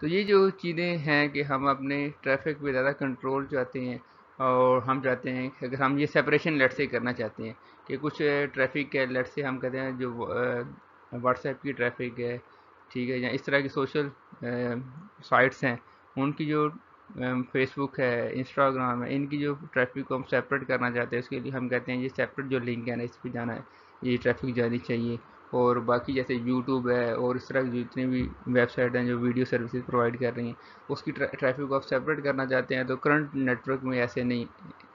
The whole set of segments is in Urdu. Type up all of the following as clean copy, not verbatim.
تو یہ جو چیزیں ہیں کہ ہم اپنے ٹریفک پہ زیادہ کنٹرول چاہتے ہیں، اور ہم چاہتے ہیں کہ اگر ہم یہ سپریشن لیٹ سے کرنا چاہتے ہیں کہ کچھ ٹریفک ہے، لیٹ سے ہم کہتے ہیں جو واٹس ایپ کی ٹریفک ہے، ٹھیک ہے، یا اس طرح کی سوشل سائٹس ہیں ان کی جو فیس بک ہے، انسٹاگرام ہے، ان کی جو ٹریفک کو ہم سیپریٹ کرنا چاہتے ہیں، اس کے لیے ہم کہتے ہیں یہ سیپریٹ جو لنک ہے نا اس پہ جانا ہے، یہ ٹریفک جانی چاہیے۔ اور باقی جیسے یوٹیوب ہے اور اس طرح کی جتنی بھی ویب سائٹ ہیں جو ویڈیو سروسز پرووائڈ کر رہی ہیں، اس کی ٹریفک کو آپ سیپریٹ کرنا چاہتے ہیں تو کرنٹ نیٹ ورک میں ایسے نہیں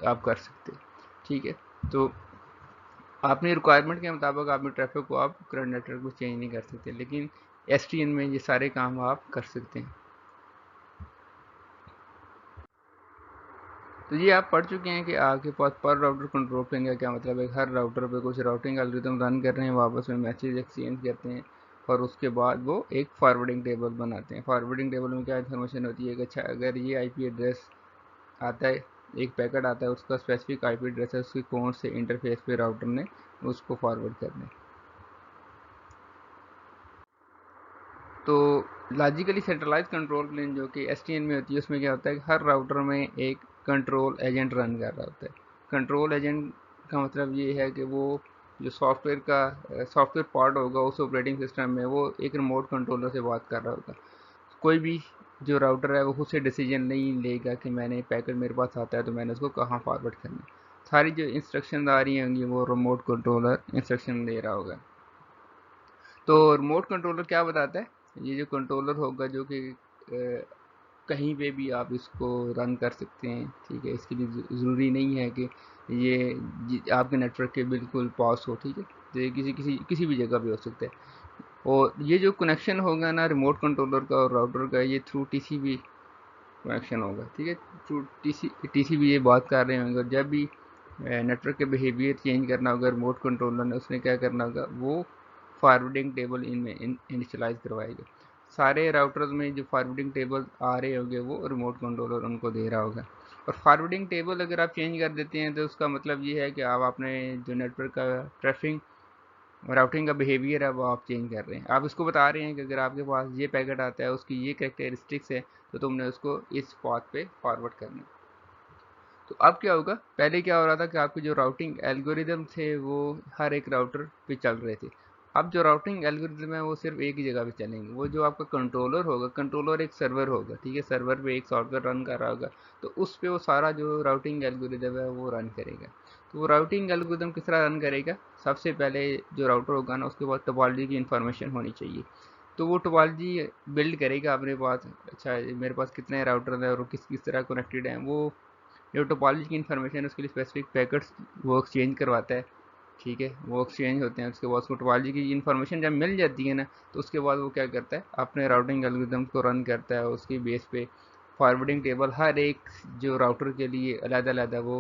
آپ کر سکتے، ٹھیک ہے۔ تو اپنی ریکوائرمنٹ کے مطابق اپنے ٹریفک کو آپ کرنٹ نیٹ ورک میں چینج نہیں کر سکتے، لیکن ایس ٹی این میں یہ سارے کام آپ کر سکتے ہیں۔ تو یہ آپ پڑھ چکے ہیں کہ آپ کے پاس پر راؤٹر کنٹرول پلین کا کیا مطلب ہے۔ ہر راؤٹر پہ کچھ راؤٹنگ الگورتھم رن کر رہے ہیں، وہ آپس میں میسیج ایکسچینج کرتے ہیں اور اس کے بعد وہ ایک فارورڈنگ ٹیبل بناتے ہیں۔ فارورڈنگ ٹیبل میں کیا انفارمیشن ہوتی ہے کہ اچھا اگر یہ آئی پی ایڈریس آتا ہے، ایک پیکٹ آتا ہے، اس کا اسپیسیفک آئی پی ایڈریس ہے، اس کی کون سے انٹرفیس پہ راؤٹر نے اس کو فارورڈ کرنا ہے۔ تو لاجیکلی سینٹرلائز کنٹرول پلین جو کہ ایس ٹی این میں ہوتی ہے، اس میں کیا ہوتا ہے کہ ہر راؤٹر میں ایک کنٹرول ایجنٹ رن کر رہا ہوتا ہے۔ کنٹرول ایجنٹ کا مطلب یہ ہے کہ وہ جو سافٹ ویئر پارٹ ہوگا اس آپریٹنگ سسٹم میں، وہ ایک ریموٹ کنٹرولر سے بات کر رہا ہوگا۔ کوئی بھی جو راؤٹر ہے وہ خود سے ڈیسیجن نہیں لے گا کہ میں نے پیکٹ میرے پاس آتا ہے تو میں نے اس کو کہاں فارورڈ کرنا ہے۔ ساری جو انسٹرکشن آ رہی ہوں گی وہ ریموٹ کنٹرولر انسٹرکشن دے رہا ہوگا۔ تو ریموٹ کنٹرولر کیا بتاتا ہے؟ یہ جو کنٹرولر ہوگا جو کہ کہیں پہ بھی آپ اس کو رن کر سکتے ہیں، ٹھیک ہے، اس کے لیے ضروری نہیں ہے کہ یہ آپ کے نیٹ ورک کے بالکل پاس ہو، ٹھیک ہے، تو یہ کسی بھی جگہ پہ ہو سکتا ہے۔ اور یہ جو کنیکشن ہوگا نا ریموٹ کنٹرولر کا اور راؤٹر کا، یہ through T C B connection ہوگا، ٹھیک ہے، تھرو ٹی سی بی یہ بات کر رہے ہوں گے۔ اور جب بھی نیٹ ورک کے بیہیویئر چینج کرنا ہوگا ریموٹ کنٹرولر نے، اس نے کیا کرنا ہوگا، وہ فارورڈنگ ٹیبل ان میں انیشلائز کروائے گا۔ سارے راؤٹرز میں جو فارورڈنگ ٹیبل آ رہے ہوں گے وہ ریموٹ کنٹرولر ان کو دے رہا ہوگا۔ اور فارورڈنگ ٹیبل اگر آپ چینج کر دیتے ہیں تو اس کا مطلب یہ ہے کہ آپ اپنے جو نیٹ ورک کا راؤٹنگ کا بیہیویئر ہے وہ آپ چینج کر رہے ہیں۔ آپ اس کو بتا رہے ہیں کہ اگر آپ کے پاس یہ پیکٹ آتا ہے، اس کی یہ کریکٹرسٹکس ہے، تو تم نے اس کو اس پاتھ پہ فارورڈ کرنا ہے۔ تو اب کیا ہوگا، پہلے کیا ہو رہا تھا کہ آپ کے جو راؤٹنگ الگوریدم تھے وہ ہر ایک راؤٹر پہ چل رہے تھے۔ اب جو راؤٹنگ الگوریدم ہے وہ صرف ایک ہی جگہ پہ چلیں گے۔ وہ جو آپ کا کنٹرولر ہوگا، کنٹرولر ایک سرور ہوگا، ٹھیک ہے، سرور پہ ایک سافٹ ویئر رن کر رہا ہوگا، تو اس پہ وہ سارا جو راؤٹنگ الگوریدم ہے وہ رن کرے گا۔ تو وہ راؤٹنگ الگوریدم کس طرح رن کرے گا؟ سب سے پہلے جو راؤٹر ہوگا نا اس کے بعد ٹوپالوجی کی انفارمیشن ہونی چاہیے۔ تو وہ ٹوپالوجی بلڈ کرے گا اپنے پاس، اچھا میرے پاس کتنے راؤٹر ہیں اور کس طرح کنیکٹڈ ہیں، وہ جو ٹوپالوجی کی انفارمیشن اس کے لیے اسپیسیفک پیکٹس وہ ایکسچینج کرواتا ہے، ٹھیک ہے، وہ ایکسچینج ہوتے ہیں۔ اس کے بعد اس کو ٹوپالوجی کی انفارمیشن جب مل جاتی ہے نا تو اس کے بعد وہ کیا کرتا ہے، اپنے راؤٹنگ الگوریدم کو رن کرتا ہے، اس کی بیس پہ فارورڈنگ ٹیبل ہر ایک جو راؤٹر کے لیے علیحدہ علیحدہ وہ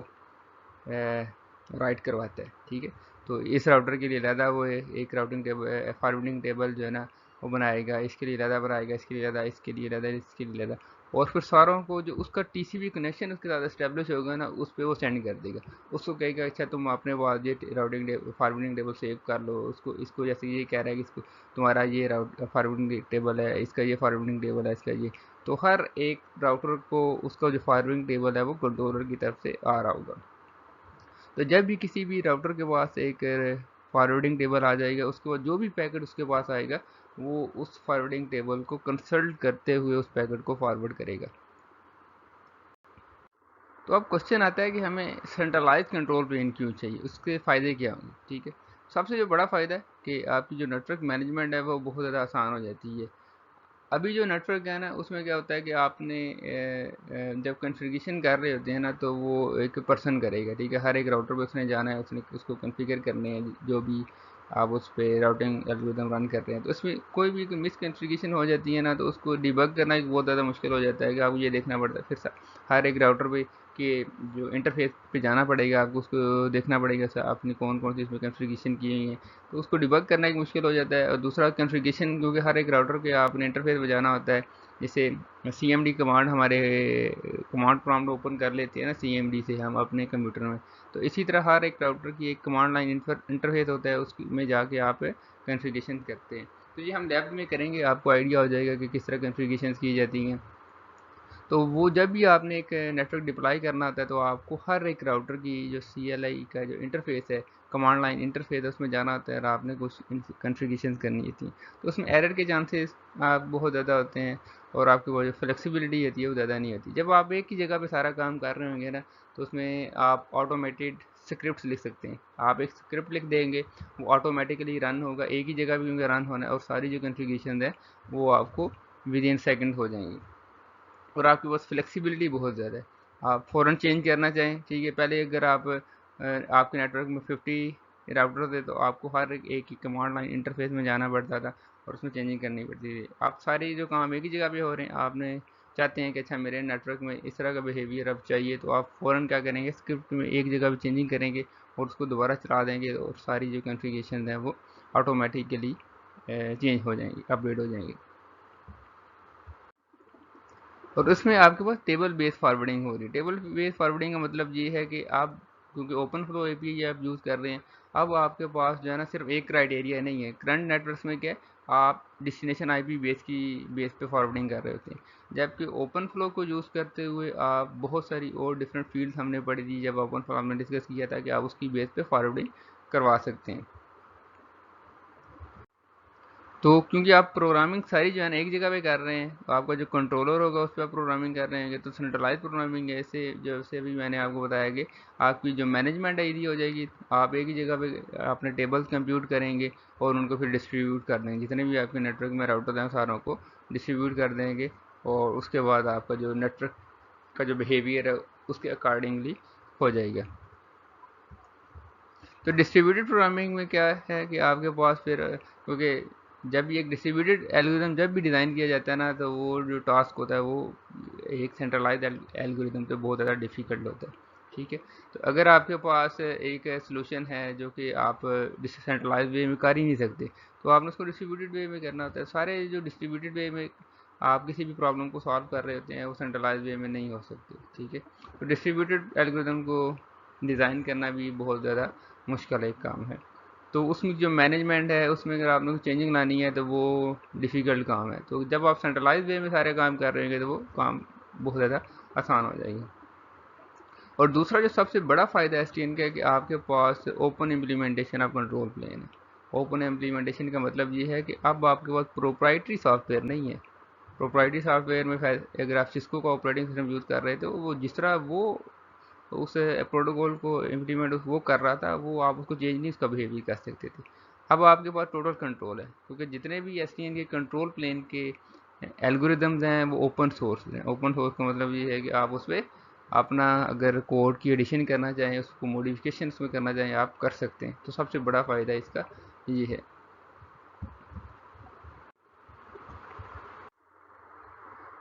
رائٹ کرواتا ہے، ٹھیک ہے۔ تو اس راؤٹر کے لیے علیحدہ وہ ایک راؤٹنگ ٹیبل فارورڈنگ ٹیبل جو ہے نا وہ بنائے گا، اس کے لیے علیحدہ بنائے گا، اس کے لیے علیحدہ، اس کے لیے علیحدہ، اس کے لیے علیحدہ، اور پھر ساروں کو جو اس کا ٹی سی بی کنیکشن اس کے ساتھ اسٹیبلش ہوگا نا اس پہ وہ سینڈ کر دے گا۔ اس کو کہے گا اچھا تم اپنے بعد یہ راؤٹنگ فارورڈنگ ٹیبل سیو کر لو، اس کو جیسے یہ کہہ رہا ہے کہ اس کو تمہارا یہ فارورڈنگ ٹیبل ہے، اس کا یہ فارورڈنگ ٹیبل ہے، اس کا یہ، تو ہر ایک راؤٹر کو اس کا جو فارورڈنگ ٹیبل ہے وہ کنٹرولر کی طرف سے آ رہا ہوگا۔ تو جب بھی کسی بھی راؤٹر کے پاس ایک فارورڈنگ ٹیبل آ جائے گا، اس کے بعد جو بھی پیکٹ اس کے پاس آئے گا وہ اس فارورڈنگ ٹیبل کو کنسلٹ کرتے ہوئے اس پیکٹ کو فارورڈ کرے گا۔ تو اب کوشچن آتا ہے کہ ہمیں سینٹرلائز کنٹرول پلین کیوں چاہیے، اس کے فائدے کیا ہوں گے، ٹھیک ہے۔ سب سے جو بڑا فائدہ ہے کہ آپ کی جو نیٹ ورک مینجمنٹ ہے وہ بہت زیادہ آسان ہو جاتی ہے۔ ابھی جو نیٹ ورک ہے نا اس میں کیا ہوتا ہے کہ آپ نے جب کنفیگریشن کر رہے ہوتے ہیں نا تو وہ ایک پرسن کرے گا، ٹھیک ہے، ہر ایک راؤٹر پہ اس نے جانا ہے، اس نے اس کو کنفیگر کرنے ہیں جو بھی آپ اس پہ راؤٹنگ الگوریدم رن کر رہے ہیں۔ تو اس میں کوئی بھی مس کنفیگریشن ہو جاتی ہے نا تو اس کو ڈیبگ کرنا ایک بہت زیادہ مشکل ہو جاتا ہے کہ آپ کو یہ دیکھنا پڑتا ہے پھر ہر ایک راؤٹر پہ کہ جو انٹرفیس پہ جانا پڑے گا، آپ کو اس کو دیکھنا پڑے گا آپ نے کون کون سی اس میں کنفیگریشن کی ہوئی ہیں، تو اس کو ڈیبگ کرنا ایک مشکل ہو جاتا ہے۔ اور دوسرا کنفیگریشن کیونکہ ہر ایک راؤٹر کے آپ نے انٹرفیس پہ جانا ہوتا ہے، جیسے سی ایم ڈی کمانڈ ہمارے کمانڈ پرامپٹ اوپن کر لیتے ہیں نا سی ایم ڈی سے ہم اپنے کمپیوٹر میں، تو اسی طرح ہر ایک راؤٹر کی ایک کمانڈ لائن انٹرفیس ہوتا ہے، اس میں جا کے آپ کنفیگریشن کرتے ہیں۔ تو یہ ہم لیب میں کریں گے، آپ کو آئیڈیا ہو جائے گا کہ کس طرح کنفیگریشنز کی جاتی ہیں. تو وہ جب بھی آپ نے ایک نیٹ ورک ڈپلائی کرنا ہوتا ہے تو آپ کو ہر ایک راؤٹر کی جو CLI کا جو انٹرفیس ہے، کمانڈ لائن انٹرفیس ہے، اس میں جانا ہوتا ہے اور آپ نے کچھ کنفیگریشنز کرنی ہوتی ہیں. تو اس میں ایرر کے چانسز آپ بہت زیادہ ہوتے ہیں اور آپ کی وہ جو فلیکسیبلٹی ہوتی ہے وہ زیادہ نہیں ہوتی. جب آپ ایک ہی جگہ پہ سارا کام کر رہے ہوں گے نا تو اس میں آپ آٹومیٹڈ اسکرپٹس لکھ سکتے ہیں. آپ ایک اسکرپٹ لکھ دیں گے، وہ آٹومیٹکلی رن ہوگا، ایک ہی جگہ پہ کیونکہ رن ہونا ہے، اور ساری جو کنفیگریشنز ہیں وہ آپ کو ود ان سیکنڈ ہو جائیں گی اور آپ کے پاس فلیکسیبلٹی بہت زیادہ ہے. آپ فوراً چینج کرنا چاہیں، ٹھیک ہے، پہلے اگر آپ کے نیٹ ورک میں 50 راؤٹر تھے تو آپ کو ہر ایک ہی کمانڈ لائن انٹرفیس میں جانا پڑتا تھا اور اس میں چینجنگ کرنی پڑتی تھی. آپ ساری جو کام ایک ہی جگہ پہ ہو رہے ہیں، آپ نے چاہتے ہیں کہ اچھا میرے نیٹ ورک میں اس طرح کا بیہیویئر اب چاہیے، تو آپ فوراً کیا کریں گے، اسکرپٹ میں ایک جگہ پہ چینجنگ کریں گے اور اس کو دوبارہ چلا دیں گے اور ساری جو کنفیگریشن ہیں وہ آٹومیٹیکلی چینج ہو جائیں گی، اپڈیٹ ہو جائیں گی. اور اس میں آپ کے پاس ٹیبل بیس فارورڈنگ ہو رہی ہے. ٹیبل بیس فارورڈنگ کا مطلب یہ ہے کہ آپ کیونکہ اوپن فلو اے پی آئی آپ یوز کر رہے ہیں، اب آپ کے پاس جو ہے نا صرف ایک کرائٹیریا نہیں ہے. کرنٹ نیٹ ورکس میں کیا ہے، آپ ڈیسٹینیشن آئی پی بیس پہ فارورڈنگ کر رہے ہوتے ہیں، جبکہ اوپن فلو کو یوز کرتے ہوئے آپ بہت ساری اور ڈفرینٹ فیلڈز ہم نے پڑھی تھی جب اوپن فلو ہم نے ڈسکس کیا تھا کہ آپ اس کی بیس پہ فارورڈنگ کروا سکتے ہیں. تو کیونکہ آپ پروگرامنگ ساری جو ہے نا ایک جگہ پہ کر رہے ہیں، تو آپ کا جو کنٹرولر ہوگا اس پہ آپ پروگرامنگ کر رہے ہیں تو سینٹرلائز پروگرامنگ ہے. اسے جیسے بھی میں نے آپ کو بتایا کہ آپ کی جو مینجمنٹ ہے ایزی ہو جائے گی. آپ ایک ہی جگہ پہ اپنے ٹیبلز کمپیوٹ کریں گے اور ان کو پھر ڈسٹریبیوٹ کر دیں گے، جتنے بھی آپ کے نیٹ ورک میں راؤٹر ہیں ساروں کو ڈسٹریبیوٹ کر دیں گے اور اس کے بعد آپ کا جو نیٹ ورک کا جو بیہیویئر ہے اس کے اکارڈنگلی ہو جائے گا. تو ڈسٹریبیوٹیڈ پروگرامنگ میں کیا ہے کہ آپ کے پاس پھر کیونکہ جب بھی ایک ڈسٹریبیوٹیڈ الگوریتم جب بھی ڈیزائن کیا جاتا ہے نا تو وہ جو ٹاسک ہوتا ہے وہ ایک سینٹرلائز الگوریتم پہ بہت زیادہ ڈیفیکلٹ ہوتا ہے. ٹھیک ہے، تو اگر آپ کے پاس ایک سلوشن ہے جو کہ آپ سینٹرلائز وے میں کر ہی نہیں سکتے تو آپ نے اس کو ڈسٹریبیوٹیڈ وے میں کرنا ہوتا ہے. سارے جو ڈسٹریبیوٹیڈ وے میں آپ کسی بھی پرابلم کو سالو کر رہے ہوتے ہیں وہ سینٹرلائز وے میں نہیں ہو سکتے. ٹھیک ہے، تو ڈسٹریبیوٹیڈ الگوریتم کو ڈیزائن کرنا بھی بہت زیادہ مشکل ایک کام ہے. تو اس میں جو مینجمنٹ ہے اس میں اگر آپ نے چینجنگ لانی ہے تو وہ ڈیفیکلٹ کام ہے. تو جب آپ سینٹرلائز وے میں سارے کام کر رہے ہیں تو وہ کام بہت زیادہ آسان ہو جائے گا. اور دوسرا جو سب سے بڑا فائدہ ہے SDN کا ہے کہ آپ کے پاس open implementation of control plane ہے. اوپن امپلیمنٹیشن کا مطلب یہ ہے کہ اب آپ کے پاس پروپرائٹری سافٹ ویئر نہیں ہے. پروپرائٹری سافٹ ویئر میں اگر آپ سسکو کا آپریٹنگ سسٹم یوز کر رہے تھے وہ جس طرح وہ اس پروٹوکول کو امپلیمنٹ وہ کر رہا تھا وہ آپ اس کو چینج نہیں اس کا بیہیویئر کر سکتے تھے. اب آپ کے پاس ٹوٹل کنٹرول ہے کیونکہ جتنے بھی SDN کے کنٹرول پلین کے الگوریدمز ہیں وہ اوپن سورس ہیں. اوپن سورس کا مطلب یہ ہے کہ آپ اس پہ اپنا اگر کوڈ کی ایڈیشن کرنا چاہیں، اس کو موڈیفیکیشن اس میں کرنا چاہیں آپ کر سکتے ہیں. تو سب سے بڑا فائدہ اس کا یہ ہے.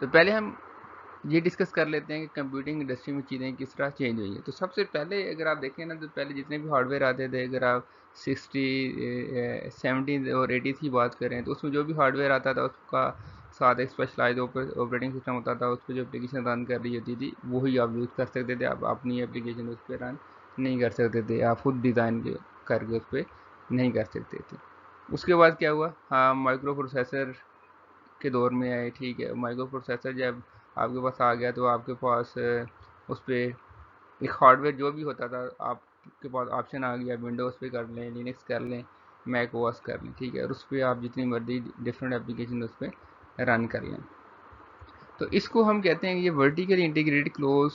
تو پہلے ہم یہ ڈسکس کر لیتے ہیں کہ کمپیوٹنگ انڈسٹری میں چیزیں کس طرح چینج ہوئی ہیں. تو سب سے پہلے اگر آپ دیکھیں نا تو پہلے جتنے بھی ہارڈ ویئر آتے تھے، اگر آپ 70 اور 80 کی بات کریں تو اس میں جو بھی ہارڈ ویئر آتا تھا اس کا ساتھ ایک اسپیشلائز آپریٹنگ سسٹم ہوتا تھا. اس پہ جو اپلیکیشن رن کر رہی ہوتی تھی وہی آپ یوز کر سکتے تھے. آپ اپنی اپلیکیشن اس پہ رن نہیں کر سکتے تھے، آپ خود ڈیزائن کر کے اس پہ نہیں کر سکتے تھے. اس کے بعد کیا ہوا، ہاں مائکرو پروسیسر کے دور میں آئے. ٹھیک ہے، مائکرو پروسیسر جب آپ کے پاس آ گیا تو آپ کے پاس اس پہ ایک ہارڈ ویئر جو بھی ہوتا تھا آپ کے پاس آپشن آ گیا، ونڈوز پہ کر لیں، لینکس کر لیں، میک اویس کر لیں. ٹھیک ہے، اور اس پہ آپ جتنی مرضی ڈفرینٹ اپلیکیشن اس پہ رن کر لیں. تو اس کو ہم کہتے ہیں کہ یہ ورٹیکلی انٹیگریٹڈ کلوز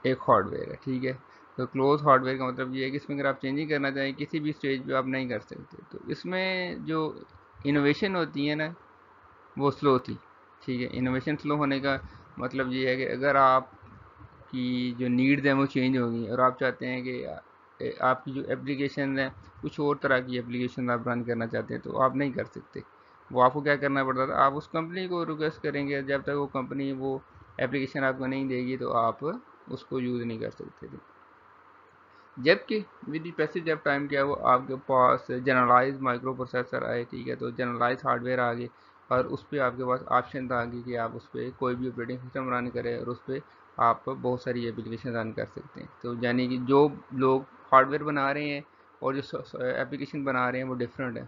ایک ہارڈ ویئر ہے. ٹھیک ہے، تو کلوز ہارڈ ویئر کا مطلب یہ ہے کہ اس میں اگر آپ چینجنگ کرنا چاہیں کسی بھی اسٹیج پہ آپ نہیں کر سکتے. تو اس میں جو انوویشن ہوتی ہے نا وہ سلو تھی. ٹھیک ہے، انوویشن سلو ہونے کا مطلب یہ ہے کہ اگر آپ کی جو نیڈز ہیں وہ چینج ہوگی اور آپ چاہتے ہیں کہ آپ کی جو اپلیکیشن ہیں کچھ اور طرح کی اپلیکیشن آپ رن کرنا چاہتے ہیں تو آپ نہیں کر سکتے. وہ آپ کو کیا کرنا پڑتا تھا، آپ اس کمپنی کو ریکویسٹ کریں گے، جب تک وہ کمپنی وہ اپلیکیشن آپ کو نہیں دے گی تو آپ اس کو یوز نہیں کر سکتے تھے. جبکہ with the passage of time کیا وہ آپ کے پاس جنرلائز مائکرو پروسیسر آئے. ٹھیک ہے، تو جنرلائز ہارڈ ویئر آ گئے اور اس پہ آپ کے پاس آپشن تھا کہ آپ اس پہ کوئی بھی آپریٹنگ سسٹم رن کرے اور اس پہ آپ بہت ساری اپلیکیشن رن کر سکتے ہیں. تو یعنی کہ جو لوگ ہارڈ ویئر بنا رہے ہیں اور جو اپلیکیشن بنا رہے ہیں وہ ڈفرینٹ ہے.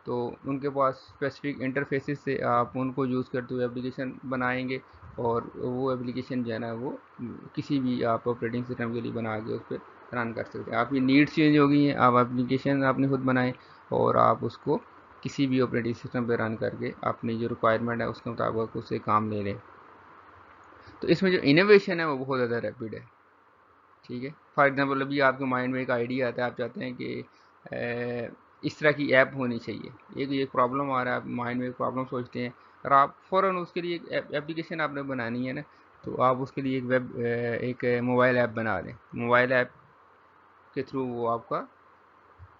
تو ان کے پاس اسپیسیفک انٹرفیسز سے آپ ان کو یوز کرتے ہوئے اپلیکیشن بنائیں گے، اور وہ اپلیکیشن جو ہے نا وہ کسی بھی آپ آپریٹنگ سسٹم کے لیے بنا کے اس پہ رن کر سکتے ہیں۔ آپ کی نیڈس چینج ہو گئی ہیں، آپ اپلیکیشن آپ نے خود بنائیں اور آپ اس کو کسی بھی آپریٹنگ سسٹم پہ رن کر کے اپنی جو ریکوائرمنٹ ہے اس کے مطابق اس سے کام لے لیں۔ تو اس میں جو انوویشن ہے وہ بہت زیادہ ریپڈ ہے، ٹھیک ہے۔ فار ایگزامپل ابھی آپ کے مائنڈ میں ایک آئیڈیا آتا ہے، آپ چاہتے ہیں کہ اس طرح کی ایپ ہونی چاہیے، ایک پرابلم آ رہا ہے، آپ مائنڈ میں ایک پرابلم سوچتے ہیں اور آپ فوراً اس کے لیے ایک اپلیکیشن آپ نے بنانی ہے نا، تو آپ اس کے لیے ایک موبائل ایپ بنا دیں۔ موبائل ایپ کے تھرو وہ آپ کا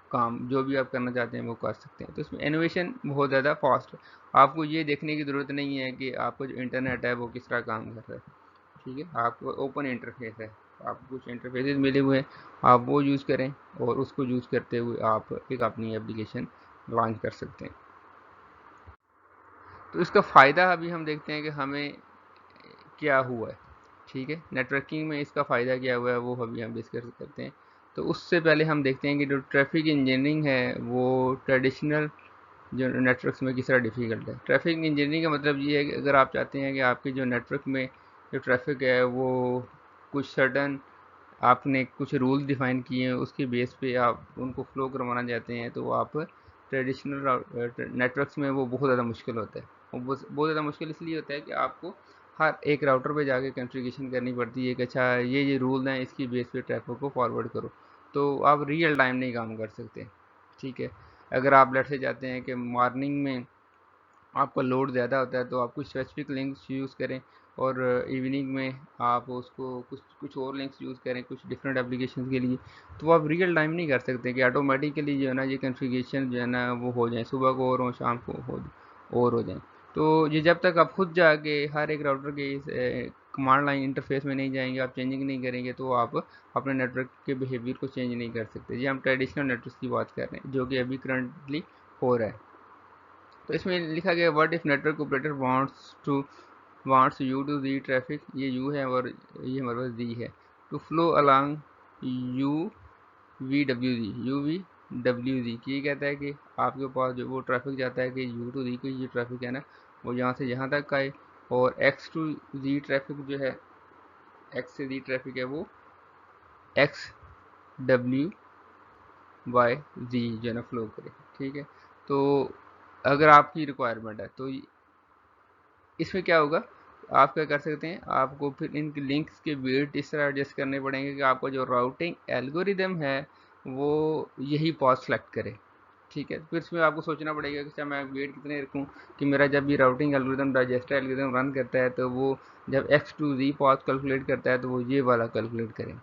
کام جو بھی آپ کرنا چاہتے ہیں وہ کر سکتے ہیں۔ تو اس میں انوویشن بہت زیادہ فاسٹ ہے، آپ کو یہ دیکھنے کی ضرورت نہیں ہے کہ آپ کا جو انٹرنیٹ ہے وہ کس طرح کام کر رہا ہے، ٹھیک ہے۔ آپ کو اوپن انٹرفیس ہے، آپ کو کچھ انٹرفیسز ملے ہوئے ہیں، آپ وہ یوز کریں اور اس کو یوز کرتے ہوئے آپ ایک اپنی اپلیکیشن لانچ کر سکتے ہیں۔ تو اس کا فائدہ ابھی ہم دیکھتے ہیں کہ ہمیں کیا ہوا ہے، ٹھیک ہے۔ نیٹ ورکنگ میں اس کا فائدہ کیا ہوا ہے وہ ابھی ہم ڈسکس کرتے ہیں۔ تو اس سے پہلے ہم دیکھتے ہیں کہ جو ٹریفک انجینئرنگ ہے وہ ٹریڈیشنل جو نیٹ ورکس میں کس طرح ڈیفیکلٹ ہے۔ ٹریفک انجینئرنگ کا مطلب یہ ہے کہ اگر آپ چاہتے ہیں کہ آپ کے جو نیٹ ورک میں جو ٹریفک ہے وہ کچھ سرٹن آپ نے کچھ رولز ڈیفائن کیے ہیں، اس کے بیس پہ آپ ان کو فلو کروانا چاہتے ہیں، تو آپ ٹریڈیشنل نیٹ ورکس میں وہ بہت زیادہ مشکل ہوتا ہے۔ وہ بہت زیادہ مشکل اس لیے ہوتا ہے کہ آپ کو ہر ایک راؤٹر پہ جا کے کنفیگریشن کرنی پڑتی ہے کہ اچھا یہ رول ہیں، اس کی بیس پہ ٹریفک کو فارورڈ کرو، تو آپ ریئل ٹائم نہیں کام کر سکتے، ٹھیک ہے۔ اگر آپ لیٹ سے چاہتے ہیں کہ مارننگ میں آپ کا لوڈ زیادہ ہوتا ہے تو آپ کچھ اسپیسیفک لنکس یوز کریں، اور ایوننگ میں آپ اس کو کچھ اور لنکس یوز کریں کچھ ڈفرینٹ اپلیکیشن کے لیے، تو آپ ریئل ٹائم نہیں کر سکتے کہ آٹومیٹیکلی جو ہے نا یہ کنفیگریشن جو ہے نا وہ ہو جائیں، صبح کو اور ہوں شام کو اور ہو جائیں۔ تو یہ جب تک آپ خود جا کے ہر ایک راؤٹر کے کمانڈ لائن انٹرفیس میں نہیں جائیں گے، آپ چینجنگ نہیں کریں گے، تو آپ اپنے نیٹ ورک کے بیہیویئر کو چینج نہیں کر سکتے۔ یہ ہم ٹریڈیشنل نیٹ ورک کی بات کر رہے ہیں جو کہ ابھی کرنٹلی ہو رہا ہے۔ تو اس میں لکھا گیا what of network operator wants you to the traffic, یہ یو ہے اور یہ ہمارے پاس دی ہے، to flow along U V W D, یہ کہتا ہے کہ آپ کے پاس جو وہ ٹریفک جاتا ہے کہ یو ٹو دی کی یہ ٹریفک ہے نا وہ یہاں سے یہاں تک آئے، اور ایکس ٹو زی ٹریفک جو ہے، ایکس سے زی ٹریفک ہے وہ ایکس ڈبلیو وائی زی جو ہے نا فلو کرے، ٹھیک ہے۔ تو اگر آپ کی ریکوائرمنٹ ہے تو اس میں کیا ہوگا، آپ کیا کر سکتے ہیں، آپ کو پھر ان لنکس کے ویٹ اس طرح ایڈجسٹ کرنے پڑیں گے کہ آپ کا جو راؤٹنگ الگوریدم ہے وہ یہی پاس سلیکٹ کرے، ٹھیک ہے۔ پھر اس میں آپ کو سوچنا پڑے گا کہ میں ویٹ کتنے رکھوں کہ میرا جب بھی routing algorithm Dijkstra algorithm run کرتا ہے تو وہ جب X to Z path calculate کرتا ہے تو وہ یہ والا کیلکولیٹ کرے۔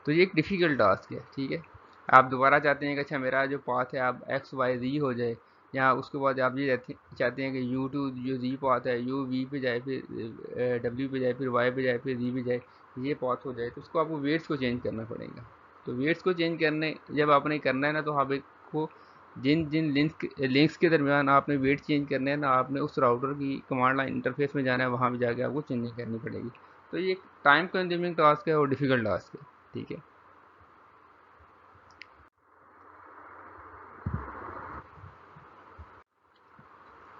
تو یہ ایک ڈیفیکلٹ ٹاسک ہے، ٹھیک ہے۔ آپ دوبارہ چاہتے ہیں کہ اچھا میرا جو پاتھ ہے آپ ایکس وائی زی ہو جائے، یا اس کے بعد آپ یہ چاہتے ہیں کہ یو ٹو جو زی پاتھ ہے یو وی پہ جائے، پھر ڈبلیو پہ جائے، پھر وائی پہ جائے، پھر زی پہ جائے، یہ پاتھ ہو جائے، تو اس کو آپ کو ویٹس کو چینج کرنا پڑے گا۔ تو ویٹس کو چینج کرنے جب آپ نے کرنا ہے نا، تو آپ کو جن لنکس کے درمیان آپ نے ویٹ چینج کرنے ہیں نا، آپ نے اس راؤٹر کی کمانڈ لائن انٹرفیس میں جانا ہے، وہاں پہ جا کے آپ کو چینجنگ کرنی پڑے گی۔ تو یہ ایک ٹائم کنزیومنگ ٹاسک ہے اور ڈیفیکلٹ ٹاسک ہے، ٹھیک ہے۔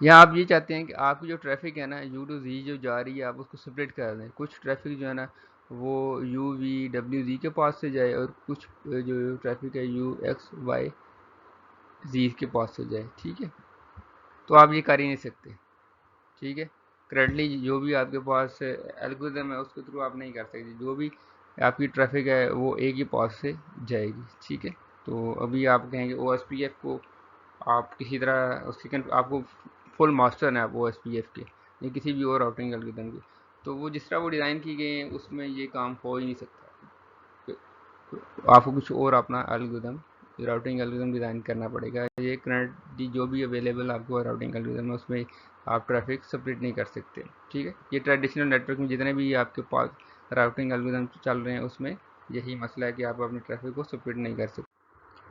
یا آپ یہ چاہتے ہیں کہ آپ کی جو ٹریفک ہے نا یو ٹو زی جو جا رہی ہے آپ اس کو سپریٹ کر دیں، کچھ ٹریفک جو ہے نا وہ یو وی ڈبلیو زی کے پاس سے جائے، اور کچھ جو ٹریفک ہے یو ایکس وائی زی کے پاس سے جائے، ٹھیک ہے۔ تو آپ یہ کر ہی نہیں سکتے، ٹھیک ہے۔ کرنٹلی جو بھی آپ کے پاس الگوریدم ہے اس کے تھرو آپ نہیں کر سکتے، جو بھی آپ کی ٹریفک ہے وہ ایک ہی پاس سے جائے گی، ٹھیک ہے۔ تو ابھی آپ کہیں گے او ایس پی ایف کو آپ کسی طرح اس کی آپ کو فل ماسٹر ہیں آپ او ایس پی ایف کے یا کسی بھی اور راؤٹنگ الگوریدم کے، تو وہ جس طرح وہ ڈیزائن کی گئی ہیں اس میں یہ کام ہو ہی نہیں سکتا، آپ کو کچھ اور اپنا الگوریدم راؤٹنگ الگوریدم ڈیزائن کرنا پڑے گا۔ یہ کرنٹلی جو بھی اویلیبل آپ کو راؤٹنگ الگوریدم ہے اس میں آپ ٹریفک سپریٹ نہیں کر سکتے، ٹھیک ہے۔ یہ ٹریڈیشنل نیٹ ورک میں جتنے بھی آپ کے پاس راؤٹنگ الگوریدم چل رہے ہیں اس میں یہی مسئلہ ہے کہ آپ اپنی ٹریفک کو سپریٹ نہیں کر سکتے۔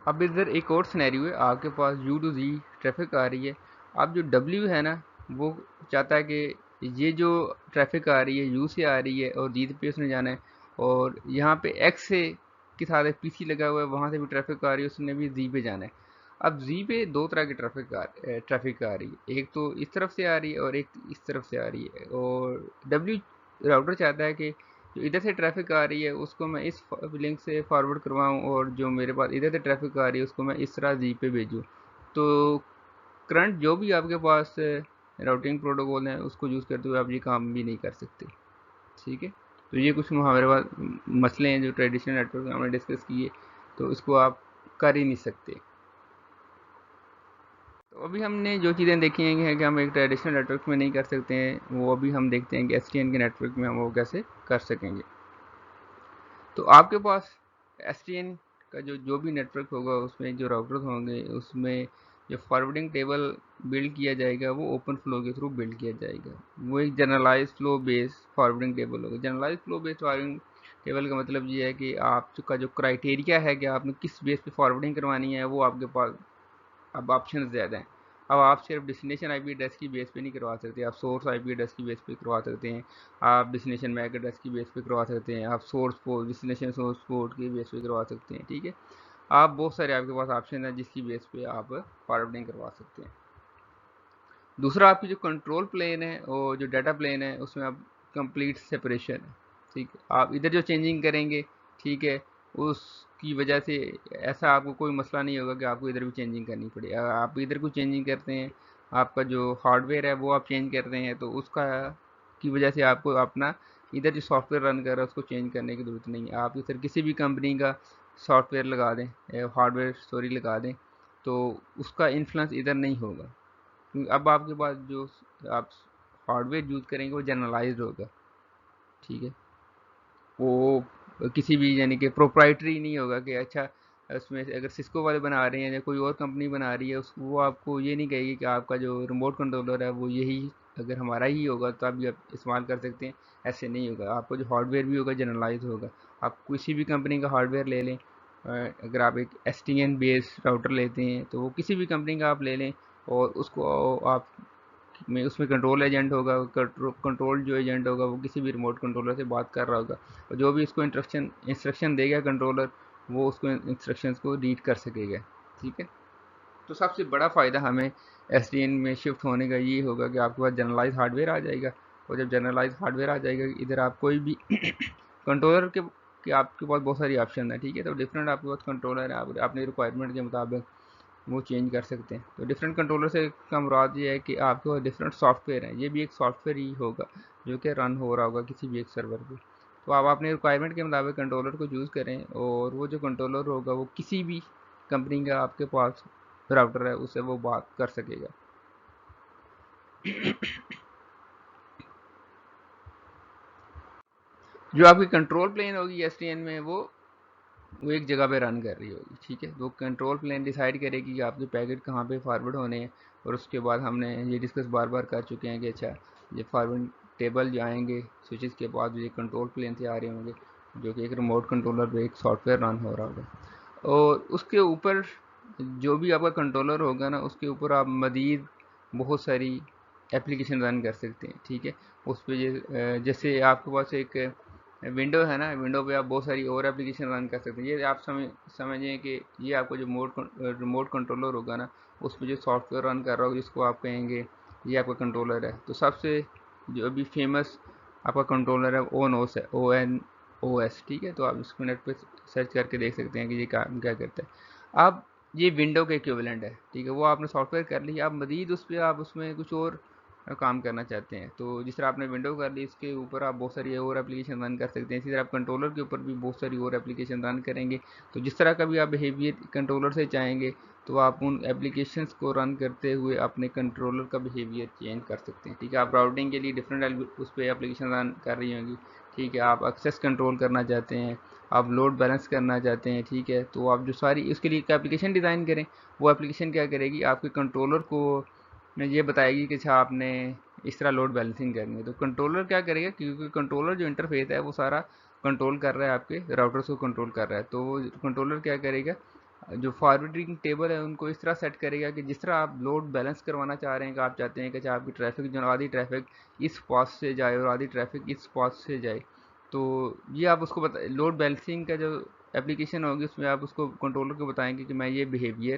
اب ادھر ایک اور سینیریو ہے، آپ کے پاس یو ٹو زی ٹریفک آ رہی ہے، اب جو ڈبلیو ہے نا وہ چاہتا ہے کہ یہ جو ٹریفک آ رہی ہے یو سے آ رہی ہے اور زی پہ اس نے جانا ہے، اور یہاں پہ ایکس سے کے ساتھ ایک پی سی لگا ہوا ہے وہاں سے بھی ٹریفک آ رہی ہے اس نے بھی زی پہ جانا ہے۔ اب زی پہ دو طرح کی ٹریفک آ رہی ہے، ایک تو اس طرف سے آ رہی ہے اور ایک اس طرف سے آ رہی ہے، اور ڈبلیو راؤٹر چاہتا ہے کہ جو ادھر سے ٹریفک آ رہی ہے اس کو میں اس لنک سے فارورڈ کرواؤں، اور جو میرے پاس ادھر سے ٹریفک آ رہی ہے اس کو میں اس طرح زی پہ بھیجوں. تو کرنٹ جو بھی آپ کے پاس راؤٹنگ پروٹوکول ہیں اس کو یوز کرتے ہوئے آپ یہ کام بھی نہیں کر سکتے. ٹھیک ہے، تو یہ کچھ ہمارے پاس مسئلے ہیں جو ٹریڈیشنل نیٹ ورک ہم نے ڈسکس کیے، تو اس کو آپ کر ہی نہیں سکتے. تو ابھی ہم نے جو چیزیں دیکھی ہیں کہ ہم ایک ٹریڈیشنل نیٹ ورک میں نہیں کر سکتے ہیں، وہ ابھی ہم دیکھتے ہیں کہ ایس ٹی این کے نیٹ ورک میں ہم وہ کیسے کر سکیں گے. تو آپ کے پاس ایس ٹی این کا جو بھی نیٹ ورک ہوگا اس میں جو راؤٹرز ہوں گے اس میں جو فارورڈنگ ٹیبل بلڈ کیا جائے گا وہ اوپن فلو کے تھرو بلڈ کیا جائے گا. وہ ایک جنرلائز فلو بیس فارورڈنگ ٹیبل ہوگا. جنرلائز فلو بیس فارورڈنگ ٹیبل کا مطلب یہ ہے کہ آپ کا جو کرائٹیریا ہے کہ آپ نے کس بیس پہ فارورڈنگ کروانی ہے وہ آپ کے پاس اب آپشن زیادہ ہیں. اب آپ صرف ڈیسٹینیشن آئی پی ایڈریس کی بیس پہ نہیں کروا سکتے، آپ سورس آئی پی ایڈریس کی بیس پہ کروا سکتے ہیں، آپ ڈیسٹینیشن میک ایڈریس کی بیس پہ کروا سکتے ہیں، آپ source port destination source port کی بیس پہ کروا سکتے ہیں. ٹھیک ہے، آپ بہت سارے آپ کے پاس آپشن ہیں جس کی بیس پہ آپ فارورڈنگ کروا سکتے ہیں. دوسرا آپ کی جو کنٹرول پلین ہے اور جو ڈیٹا پلین ہے اس میں آپ کمپلیٹ سپریشن ہے. ٹھیک ہے، آپ ادھر جو چینجنگ کریں گے ٹھیک ہے اس کی وجہ سے ایسا آپ کو کوئی مسئلہ نہیں ہوگا کہ آپ کو ادھر بھی چینجنگ کرنی پڑے. آپ ادھر کو چینجنگ کرتے ہیں، آپ کا جو ہارڈ ویئر ہے وہ آپ چینج کرتے ہیں تو اس کا کی وجہ سے آپ کو اپنا ادھر جو سافٹ ویئر رن کر رہا ہے اس کو چینج کرنے کی ضرورت نہیں ہے. آپ ادھر کسی بھی کمپنی کا سافٹ ویئر لگا دیں، ہارڈ ویئر لگا دیں تو اس کا انفلوئنس ادھر نہیں ہوگا، کیونکہ اب آپ کے پاس جو آپ ہارڈ ویئر یوز کریں گے وہ جنرلائزڈ ہوگا. ٹھیک ہے، وہ کسی بھی یعنی کہ پروپرائٹری نہیں ہوگا کہ اچھا اس میں اگر سسکو والے بنا رہے ہیں یا کوئی اور کمپنی بنا رہی ہے وہ آپ کو یہ نہیں کہے گی کہ آپ کا جو ریموٹ کنٹرولر ہے وہ یہی اگر ہمارا ہی ہوگا تو آپ یہ استعمال کر سکتے ہیں. ایسے نہیں ہوگا، آپ کا جو ہارڈ ویئر بھی ہوگا جنرلائز ہوگا. آپ کسی بھی کمپنی کا ہارڈ ویئر لے لیں، اگر آپ ایک ایس ٹی این بیس راؤٹر لیتے ہیں تو وہ کسی بھی کمپنی کا آپ لے لیں اور اس کو آپ میں اس میں کنٹرول ایجنٹ ہوگا. کنٹرول جو ایجنٹ ہوگا وہ کسی بھی ریموٹ کنٹرولر سے بات کر رہا ہوگا اور جو بھی اس کو انسٹرکشن دے گا کنٹرولر وہ اس کو انسٹرکشنز کو ریڈ کر سکے گا. ٹھیک ہے، تو سب سے بڑا فائدہ ہمیں ایس ڈی این میں شفٹ ہونے کا یہ ہوگا کہ آپ کے پاس جنرلائز ہارڈ ویئر آ جائے گا، اور جب جنرلائز ہارڈ ویئر آ جائے گا ادھر آپ کوئی بھی کنٹرولر کے آپ کے پاس بہت ساری آپشن ہیں. ٹھیک ہے، تو ڈفرینٹ آپ کے پاس کنٹرولر ہیں، آپ اپنی ریکوائرمنٹ کے مطابق وہ چینج کر سکتے ہیں. تو ڈفرینٹ کنٹرولر سے کا مراد یہ ہے کہ آپ کے پاس ڈفرینٹ سافٹ ویئر ہیں، یہ بھی ایک سافٹ ویئر ہی ہوگا جو کہ رن ہو رہا ہوگا کسی بھی ایک سرور پہ. تو آپ اپنے ریکوائرمنٹ کے مطابق کنٹرولر کو یوز کریں اور وہ جو کنٹرولر ہوگا وہ کسی بھی کمپنی کا آپ کے پاس راؤٹر ہے اس سے وہ بات کر سکے گا. جو آپ کی کنٹرول پلین ہوگی ایس ٹی این میں وہ ایک جگہ پہ رن کر رہی ہوگی. ٹھیک ہے، وہ کنٹرول پلین ڈیسائیڈ کرے گی کہ آپ کے پیکٹ کہاں پہ فارورڈ ہونے ہیں، اور اس کے بعد ہم نے یہ ڈسکس بار بار کر چکے ہیں کہ اچھا یہ فارورڈ ٹیبل جو آئیں گے سوئچز کے بعد یہ کنٹرول پلین سے آ رہے ہوں گے جو کہ ایک ریموٹ کنٹرولر پہ ایک سافٹ ویئر رن ہو رہا ہوگا، اور اس کے اوپر جو بھی آپ کا کنٹرولر ہوگا نا اس کے اوپر آپ مزید بہت ساری اپلیکیشن رن کر سکتے ہیں. ٹھیک ہے، اس پہ جیسے آپ کے پاس ایک ونڈو ہے نا، ونڈو پہ آپ بہت ساری اور اپلیکیشن رن کر سکتے ہیں. یہ آپ سمجھیں کہ یہ آپ کو جو ریموٹ کنٹرولر ہوگا نا اس پہ جو سافٹ ویئر رن کر رہا ہوگا جس کو آپ کہیں گے یہ آپ کا کنٹرولر ہے. تو سب سے جو ابھی فیمس آپ کا کنٹرولر ہے ONOS. ٹھیک ہے، تو آپ اس کو نیٹ پہ سرچ کر کے دیکھ سکتے ہیں کہ یہ کیا کرتا ہے. اب یہ ونڈو کے ایکویولنٹ ہے. ٹھیک ہے، وہ آپ نے سافٹ ویئر کر لی، اب مزید اس پہ آپ اس میں کچھ اور کام کرنا چاہتے ہیں تو جس طرح آپ نے ونڈو کر لی اس کے اوپر آپ بہت ساری اور اپلیکیشن رن کر سکتے ہیں. اسی طرح آپ کنٹرولر کے اوپر بھی بہت ساری اور اپلیکیشن رن کریں گے تو جس طرح کا بھی آپ بیہیویئر کنٹرولر سے چاہیں گے تو آپ ان اپلیکیشنس کو رن کرتے ہوئے اپنے کنٹرولر کا بیہیویئر چینج کر سکتے ہیں. ٹھیک ہے، آپ راؤٹنگ کے لیے ڈفرینٹ اس پہ اپلیکیشن رن کر رہی ہوں گی. ٹھیک ہے، آپ ایکسیس کنٹرول کرنا چاہتے ہیں، آپ لوڈ بیلنس کرنا چاہتے ہیں. ٹھیک ہے، تو آپ جو ساری اس کے لیے ایک اپلیکیشن ڈیزائن کریں. وہ اپلیکیشن کیا کرے گی آپ کے کنٹرولر کو یہ بتائے گی کہ اچھا آپ نے اس طرح لوڈ بیلنسنگ کرنی ہے. تو کنٹرولر کیا کرے گا کیونکہ کنٹرولر جو انٹرفیس ہے وہ سارا کنٹرول کر رہا ہے، آپ کے راؤٹرس کو کنٹرول کر رہا ہے. تو وہ کنٹرولر کیا کرے گا جو فارورڈنگ ٹیبل ہے ان کو اس طرح سیٹ کرے گا کہ جس طرح آپ لوڈ بیلنس کروانا چاہ رہے ہیں کہ آپ چاہتے ہیں کہ آپ کی ٹریفک جو آدھی ٹریفک اس پاس سے جائے اور آدھی ٹریفک اس پاس سے جائے. تو یہ آپ اس کو لوڈ بیلنسنگ کا جو اپلیکیشن ہوگی اس میں آپ اس کو کنٹرولر کو بتائیں گے کہ میں یہ بیہیویئر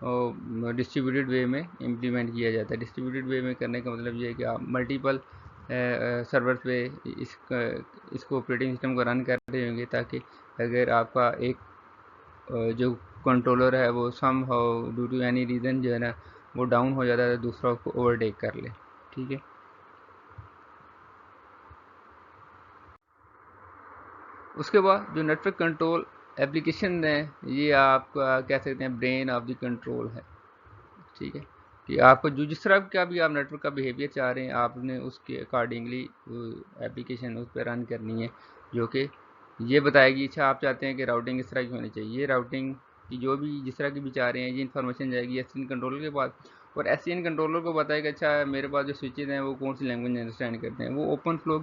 ڈسٹریبیوٹیڈ وے میں امپلیمنٹ کیا جاتا ہے. ڈسٹریبیوٹیڈ وے میں کرنے کا مطلب یہ ہے کہ آپ ملٹیپل سرورس پہ اس کو آپریٹنگ سسٹم کو رن کر رہے ہوں گے، تاکہ اگر آپ کا ایک جو کنٹرولر ہے وہ somehow due to any reason جو ہے نا وہ ڈاؤن ہو جاتا ہے تو دوسرا اس کو اوورٹیک کر لے. ٹھیک ہے. اس کے بعد جو نیٹ ورک کنٹرول اپلیکیشن ہے، یہ آپ کا کہہ سکتے ہیں برین آف دی کنٹرول ہے. ٹھیک ہے، کہ آپ کو جو جس طرح کا بھی آپ نیٹ ورک کا بیہیویئر چاہ رہے ہیں، آپ نے اس کے اکارڈنگلی اپلیکیشن اس پہ رن کرنی ہے، جو کہ یہ بتائے گی. اچھا، آپ چاہتے ہیں کہ راؤٹنگ اس طرح کی ہونی چاہیے، یہ راؤٹنگ کی جو بھی جس طرح کی بھی چاہ رہے ہیں یہ انفارمیشن جائے گی ایس این کنٹرولر کے پاس، اور ایس این کنٹرولر کو بتائے گا اچھا میرے پاس جو سوئچز ہیں وہ کون سی لینگویج انڈرسٹینڈ کرتے ہیں. وہ اوپن فلو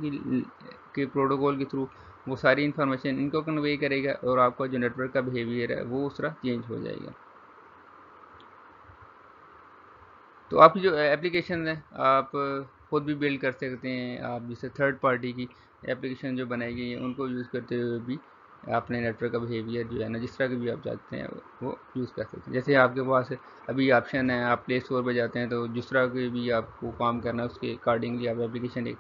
کے پروٹوکول کے تھرو وہ ساری انفارمیشن ان کو کنوے کرے گا، اور آپ کا جو نیٹ ورک کا بیہیویئر ہے وہ اس طرح چینج ہو جائے گا. تو آپ کی جو اپلیکیشن ہیں آپ خود بھی بلڈ کر سکتے ہیں. آپ جسے تھرڈ پارٹی کی اپلیکیشن جو بنائی گئی ہیں ان کو یوز کرتے ہوئے بھی اپنے نیٹ ورک کا بیہیویئر جو ہے نا جس طرح کے بھی آپ چاہتے ہیں وہ یوز کر سکتے ہیں. جیسے آپ کے پاس ابھی آپشن ہے، آپ پلے اسٹور پہ جاتے ہیں تو جس طرح کے بھی آپ کو کام کرنا ہے اس کے اکارڈنگلی آپ اپلیکیشن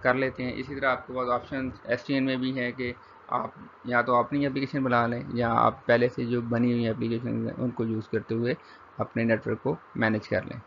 کر لیتے ہیں. اسی طرح آپ کے پاس آپشن ایس ٹی این میں بھی ہے کہ آپ یا تو اپنی اپلیکیشن بنا لیں یا آپ پہلے سے جو بنی ہوئی اپلیکیشن ہیں ان کو یوز کرتے ہوئے اپنے نیٹ ورک کو مینیج کر لیں.